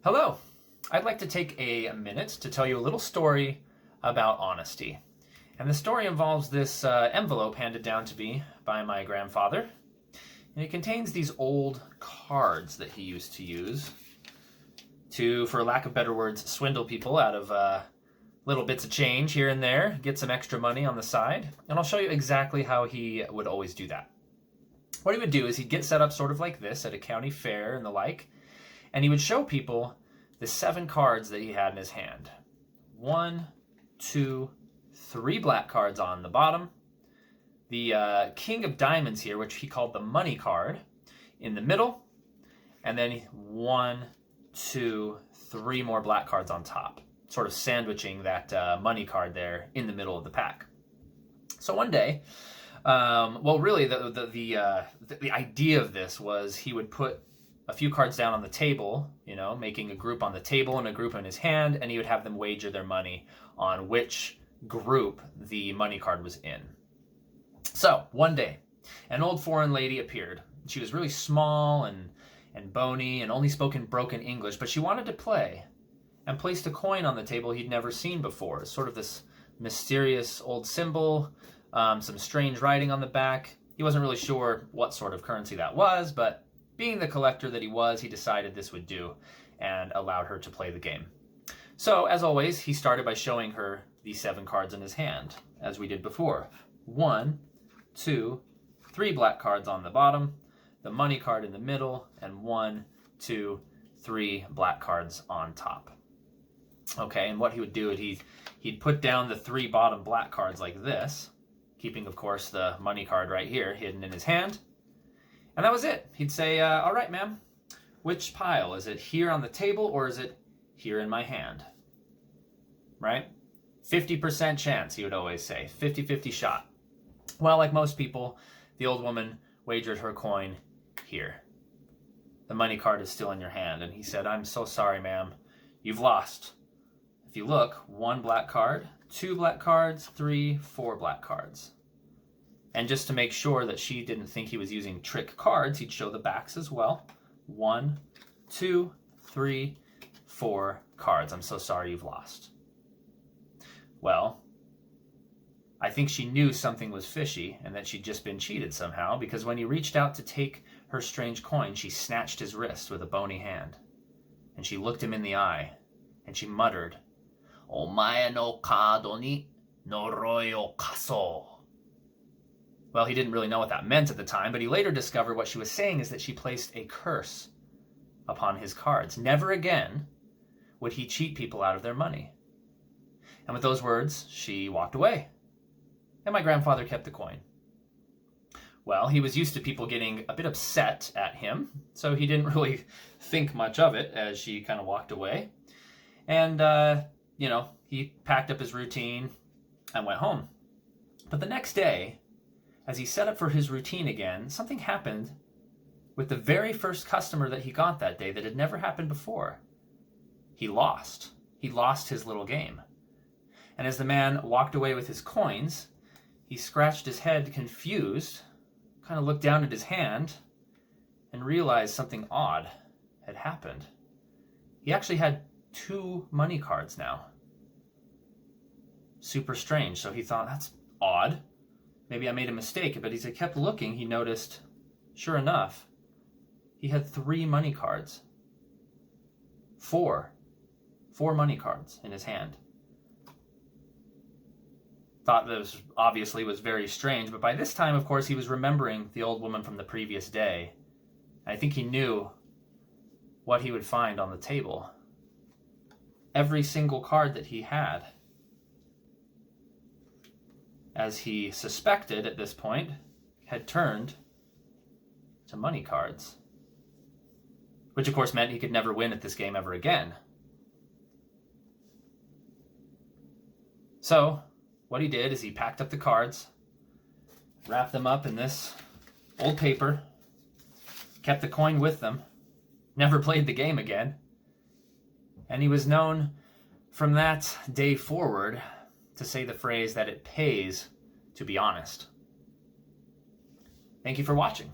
Hello. I'd like to take a minute to tell you a little story about honesty. And the story involves this envelope handed down to me by my grandfather. And it contains these old cards that he used to use to, for lack of better words, swindle people out of little bits of change here and there, get some extra money on the side. And I'll show you exactly how he would always do that. What he would do is he'd get set up sort of like this at a county fair and the like, and he would show people the 7 cards that he had in his hand. 1, 2, 3 black cards on the bottom. The King of Diamonds here, which he called the money card, in the middle. And then 1, 2, 3 more black cards on top, sort of sandwiching that money card there in the middle of the pack. So one day, really the idea of this was he would put a few cards down on the table, making a group on the table and a group in his hand, and he would have them wager their money on which group the money card was in. So, one day, an old foreign lady appeared. She was really small and bony and only spoke in broken English, but she wanted to play and placed a coin on the table he'd never seen before, sort of this mysterious old symbol, some strange writing on the back. He wasn't really sure what sort of currency that was, but being the collector that he was, he decided this would do and allowed her to play the game. So, as always, he started by showing her the 7 cards in his hand, as we did before. 1, 2, 3 black cards on the bottom, the money card in the middle, and 1, 2, 3 black cards on top. Okay, and what he would do is he'd put down the 3 bottom black cards like this, keeping, of course, the money card right here hidden in his hand. And that was it. He'd say, all right, ma'am, which pile? Is it here on the table or is it here in my hand? Right? 50% chance, he would always say. 50-50 shot. Well, like most people, the old woman wagered her coin here. The money card is still in your hand. And he said, I'm so sorry, ma'am. You've lost. If you look, 1 black card, 2 black cards, 3, 4 black cards. And just to make sure that she didn't think he was using trick cards, he'd show the backs as well. 1, 2, 3, 4 cards. I'm so sorry you've lost. Well, I think she knew something was fishy and that she'd just been cheated somehow, because when he reached out to take her strange coin, she snatched his wrist with a bony hand. And she looked him in the eye, and she muttered, "Omae no kaado ni noroi o kaso." Well, he didn't really know what that meant at the time, but he later discovered what she was saying is that she placed a curse upon his cards. Never again would he cheat people out of their money. And with those words, she walked away. And my grandfather kept the coin. Well, he was used to people getting a bit upset at him, so he didn't really think much of it as she kind of walked away. And, he packed up his routine and went home. But the next day, as he set up for his routine again, something happened with the very first customer that he got that day that had never happened before. He lost. He lost his little game. And as the man walked away with his coins, he scratched his head confused, kind of looked down at his hand, and realized something odd had happened. He actually had 2 money cards now. Super strange. So he thought, that's odd. Maybe I made a mistake, but as he kept looking, he noticed, sure enough, he had 3 money cards. 4 money cards in his hand. Thought this obviously was very strange, but by this time, of course, he was remembering the old woman from the previous day. I think he knew what he would find on the table. Every single card that he had, as he suspected at this point, had turned to money cards. Which of course meant he could never win at this game ever again. So, what he did is he packed up the cards, wrapped them up in this old paper, kept the coin with them, never played the game again, and he was known from that day forward to say the phrase that it pays to be honest. Thank you for watching.